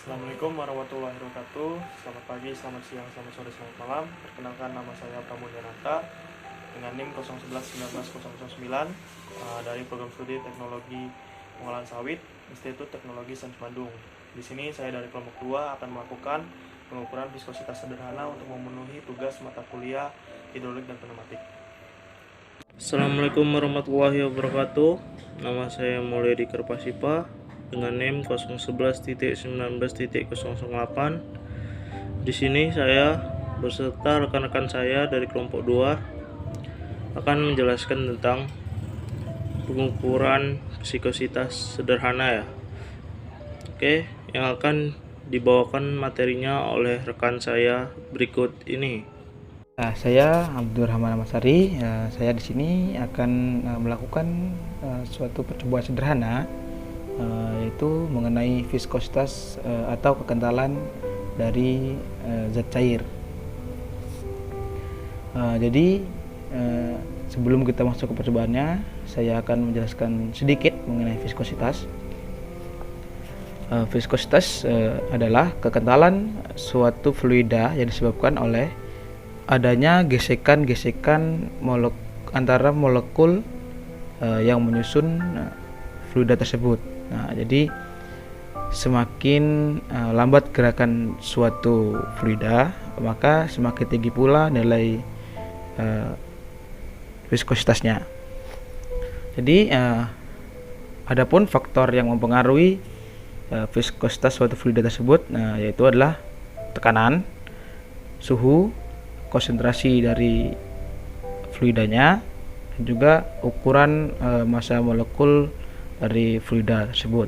Assalamualaikum warahmatullahi wabarakatuh. Selamat pagi, selamat siang, selamat sore, selamat malam. Perkenalkan, nama saya Pramudyananta dengan NIM 01119009 dari program studi Teknologi Pengolahan Sawit Institut Teknologi Sains Bandung. Di sini saya dari kelompok 2 akan melakukan pengukuran viskositas sederhana untuk memenuhi tugas mata kuliah hidrolik dan pneumatik. Assalamualaikum warahmatullahi wabarakatuh. Nama saya Mulyadi Kerpasipa dengan NIM 011.19.008. Di sini saya beserta rekan-rekan saya dari kelompok 2 akan menjelaskan tentang pengukuran viskositas sederhana ya. Oke, yang akan dibawakan materinya oleh rekan saya berikut ini. Saya Abdurrahman Masari. Saya di sini akan melakukan suatu percobaan sederhana, yaitu mengenai viskositas atau kekentalan dari zat cair. Jadi sebelum kita masuk ke percobaannya, saya akan menjelaskan sedikit mengenai viskositas. Viskositas adalah kekentalan suatu fluida yang disebabkan oleh adanya gesekan-gesekan antara molekul yang menyusun fluida tersebut. Jadi semakin lambat gerakan suatu fluida, maka semakin tinggi pula nilai viskositasnya. Jadi adapun faktor yang mempengaruhi viskositas suatu fluida tersebut, yaitu adalah tekanan, suhu, konsentrasi dari fluidanya, dan juga ukuran massa molekul dari fluida tersebut.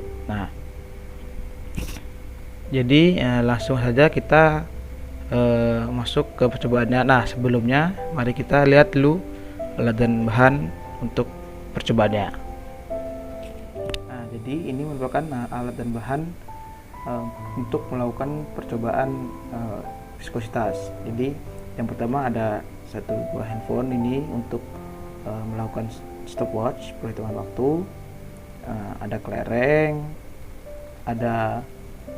Jadi langsung saja kita masuk ke percobaannya. Sebelumnya mari kita lihat dulu alat dan bahan untuk percobaannya. Jadi ini merupakan alat dan bahan untuk melakukan percobaan viskositas. Jadi yang pertama ada satu buah handphone ini untuk melakukan stopwatch, perhitungan waktu. Ada kelereng, ada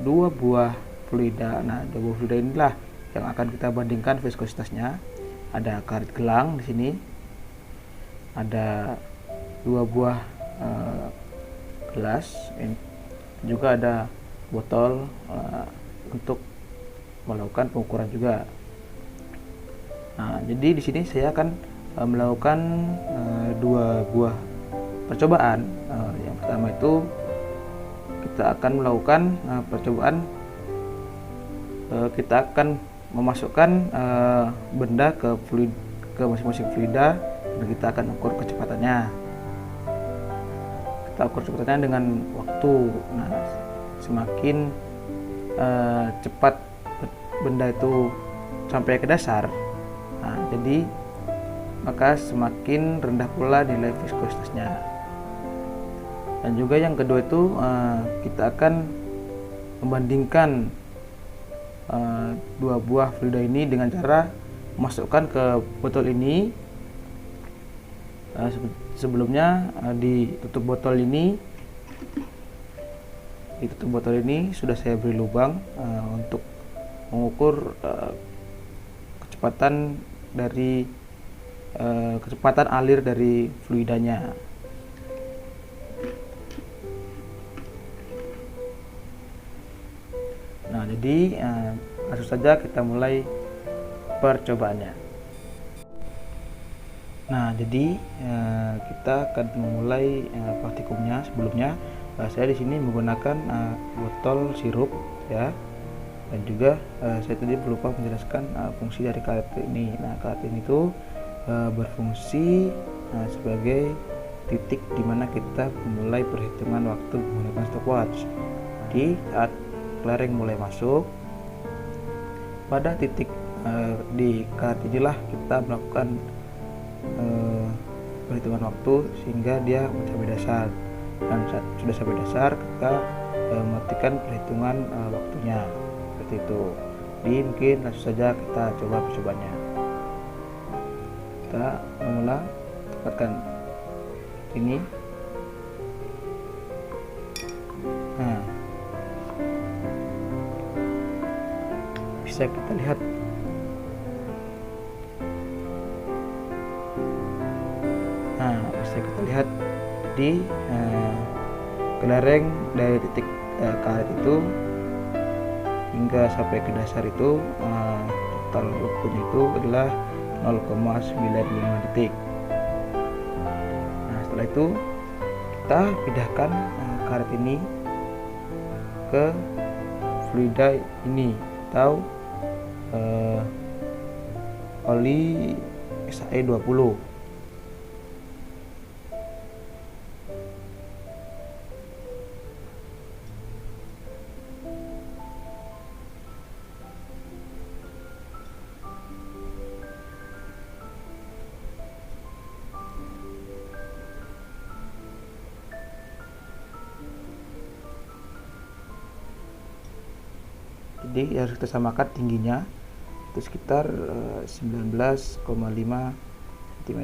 dua buah fluida. Dua buah fluida inilah yang akan kita bandingkan viskositasnya. Ada karet gelang di sini. Ada dua buah gelas, juga ada botol untuk melakukan pengukuran juga. Jadi di sini saya akan melakukan dua buah percobaan. Yang pertama itu kita akan melakukan percobaan, kita akan memasukkan benda ke masing-masing fluida dan kita akan ukur kecepatannya. Kita ukur kecepatannya dengan waktu. Semakin cepat benda itu sampai ke dasar, jadi maka semakin rendah pula nilai viskositasnya. Dan juga yang kedua itu kita akan membandingkan dua buah fluida ini dengan cara memasukkan ke botol ini. Sebelumnya di tutup botol ini sudah saya beri lubang untuk mengukur kecepatan alir dari fluidanya. Jadi langsung saja kita mulai percobaannya. Jadi kita akan memulai praktikumnya. Sebelumnya saya di sini menggunakan botol sirup ya, dan juga saya tadi lupa menjelaskan fungsi dari karet ini. Karet ini itu berfungsi sebagai titik di mana kita memulai perhitungan waktu menggunakan stopwatch. Jadi saat kelereng mulai masuk, pada titik di karet inilah kita melakukan perhitungan waktu sehingga dia mencapai dasar. Dan saat sudah sampai dasar, kita mematikan perhitungan waktunya seperti itu. Jadi mungkin langsung saja kita coba percobaannya. Kita memulai tempatkan ini. bisa kita lihat. Nah, bisa kita lihat di kelereng dari titik karet itu hingga sampai ke dasar itu total waktunya itu adalah 0,95 detik. Nah, setelah itu kita pindahkan karet ini ke fluida ini atau oli SAE 20. Jadi harus kita samakan tingginya itu sekitar 19,5 cm.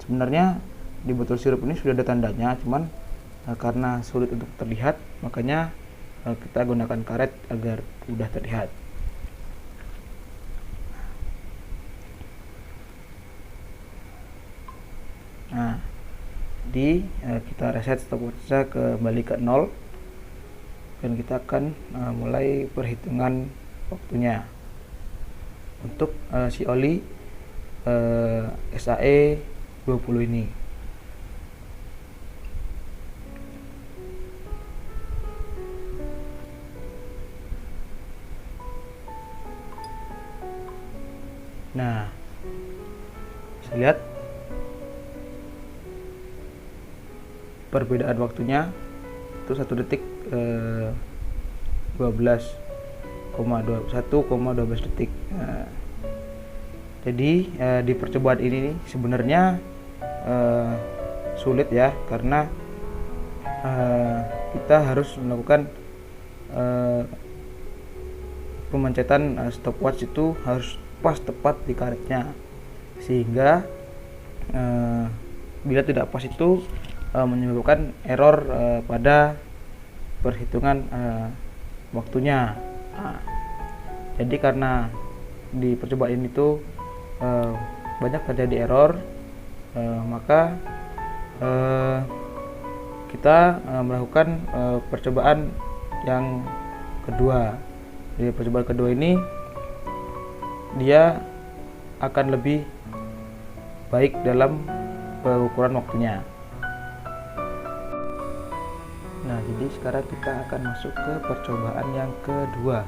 Sebenarnya di botol sirup ini sudah ada tandanya, cuman karena sulit untuk terlihat, makanya kita gunakan karet agar mudah terlihat. Nah, kita reset stopwatch-nya kembali ke 0. Dan kita akan mulai perhitungan waktunya untuk si oli SAE 20 ini. Nah, bisa lihat perbedaan waktunya itu 1 detik 12,12 detik. Nah, jadi di percobaan ini sebenarnya sulit ya, karena kita harus melakukan pemancetan stopwatch itu harus pas tepat di karetnya, sehingga bila tidak pas itu menyebabkan error pada perhitungan waktunya. Nah, jadi karena di percobaan ini tuh banyak terjadi error, maka kita melakukan percobaan yang kedua. Di percobaan kedua ini dia akan lebih baik dalam pengukuran waktunya. Nah, jadi sekarang kita akan masuk ke percobaan yang kedua.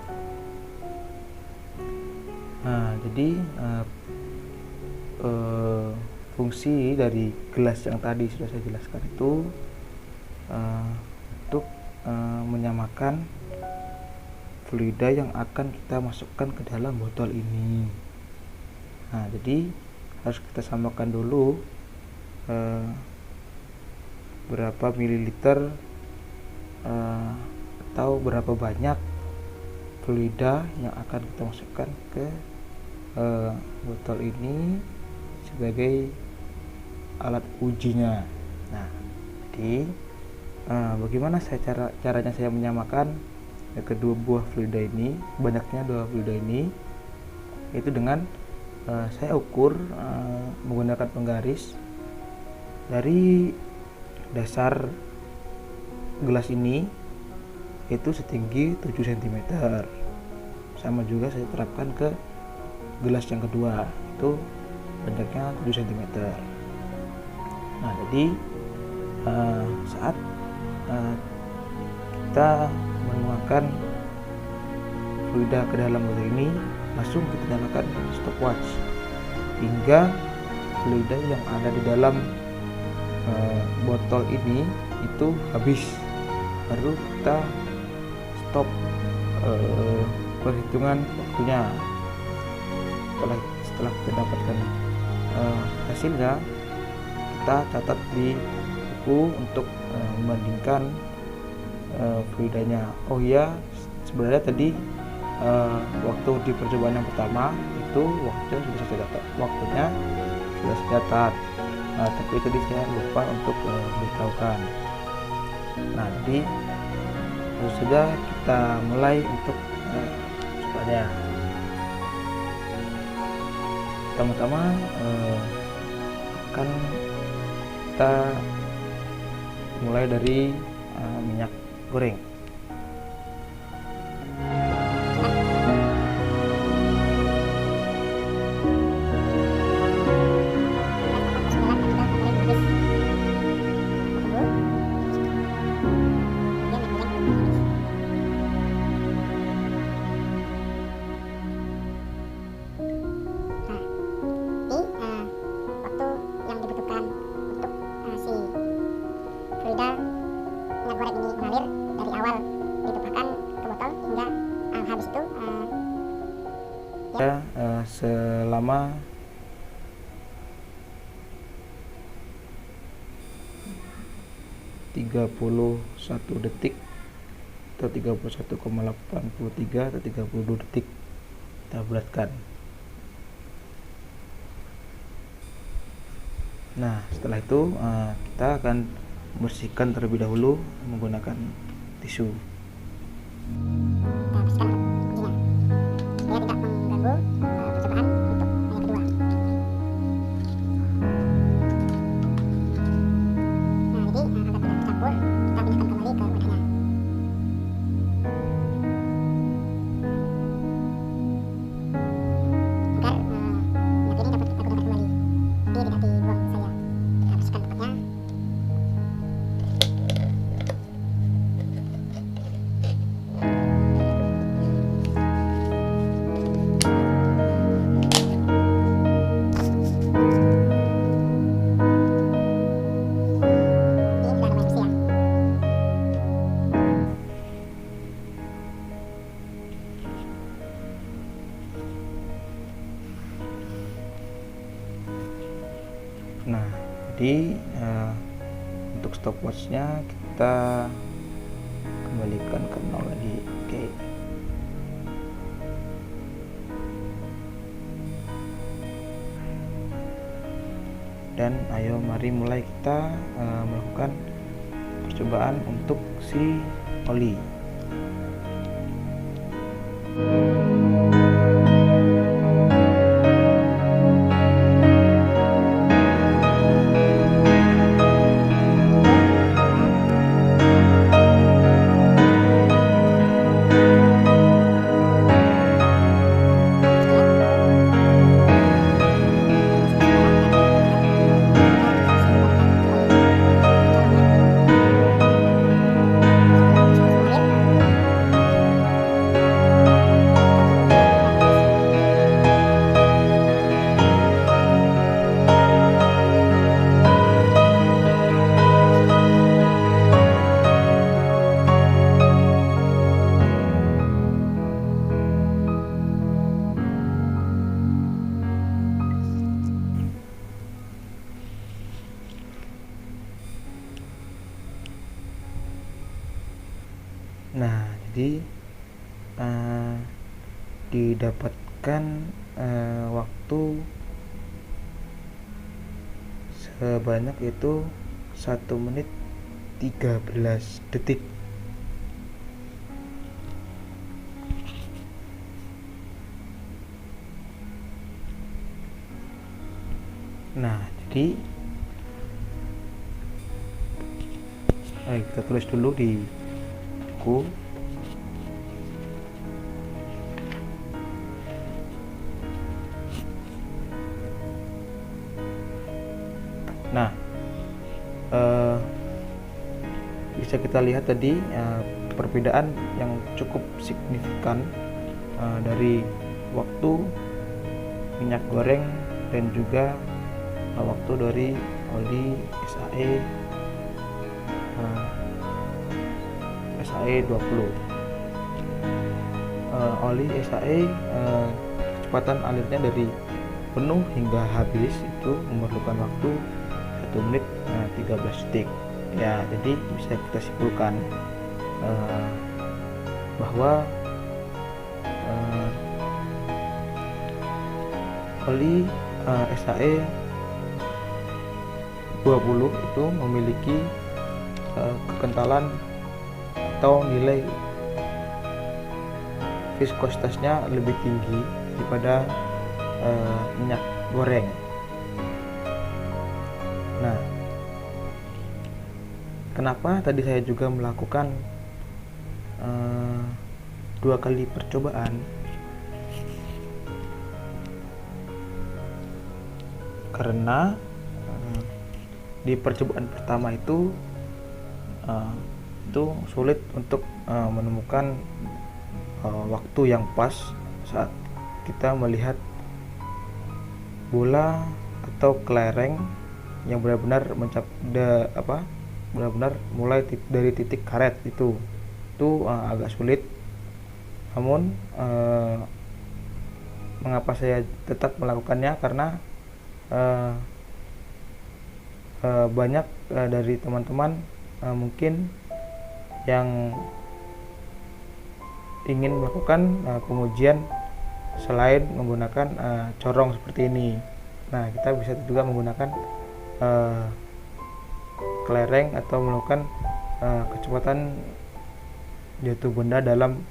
Nah, jadi fungsi dari gelas yang tadi sudah saya jelaskan itu untuk menyamakan fluida yang akan kita masukkan ke dalam botol ini. Nah, jadi harus kita samakan dulu berapa mililiter atau berapa banyak fluida yang akan kita masukkan ke botol ini sebagai alat ujinya. Nah, jadi bagaimana caranya saya menyamakan kedua buah fluida ini, banyaknya dua fluida ini, yaitu dengan saya ukur menggunakan penggaris dari dasar gelas ini itu setinggi 7 cm. Sama juga saya terapkan ke gelas yang kedua, itu banyaknya 7 cm. Nah, jadi saat kita menuangkan fluida ke dalam botol ini, langsung kita nyalakan stopwatch hingga fluida yang ada di dalam botol ini itu habis, baru kita stop perhitungan waktunya. Setelah kita dapatkan hasilnya, kita catat di buku untuk membandingkan fluidanya. Oh iya, sebenarnya tadi waktu di percobaan yang pertama itu waktunya sudah saya catat, tapi tadi saya lupa untuk memberitahukan. Nah, jadi harus saja kita mulai untuk misalnya. Pertama-tama akan kita mulai dari minyak goreng. Selama 31 detik atau 31,83 atau 32 detik kita bulatkan. Nah, setelah itu kita akan membersihkan terlebih dahulu menggunakan tisu. Nah, jadi untuk stopwatchnya kita kembalikan ke 0 lagi. Oke. Dan ayo mari mulai kita melakukan percobaan untuk si oli. Nah, jadi didapatkan waktu sebanyak itu 1 menit 13 detik. Nah, jadi kita tulis dulu di buku. Nah, bisa kita lihat tadi perbedaan yang cukup signifikan dari waktu minyak goreng dan juga waktu dari oli SAE 20. Oli SAE kecepatan alirnya dari penuh hingga habis itu memerlukan waktu 1 menit 13 detik. Ya, jadi bisa kita simpulkan bahwa oli SAE 20 itu memiliki kekentalan atau nilai viskositasnya lebih tinggi daripada minyak goreng. Nah, kenapa tadi saya juga melakukan 2 kali percobaan? Karena di percobaan pertama itu sulit untuk menemukan waktu yang pas saat kita melihat bola atau kelereng yang benar-benar benar-benar mulai dari titik karet itu agak sulit. Namun mengapa saya tetap melakukannya, karena banyak dari teman-teman mungkin yang ingin melakukan pengujian selain menggunakan corong seperti ini. Nah, kita bisa juga menggunakan kelereng atau melakukan kecepatan jatuh benda dalam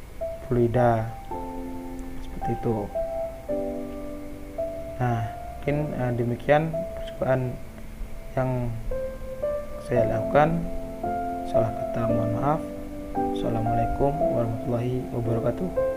fluida seperti itu. Nah, mungkin demikian percobaan yang saya lakukan. Salah kata mohon maaf. Assalamualaikum warahmatullahi wabarakatuh.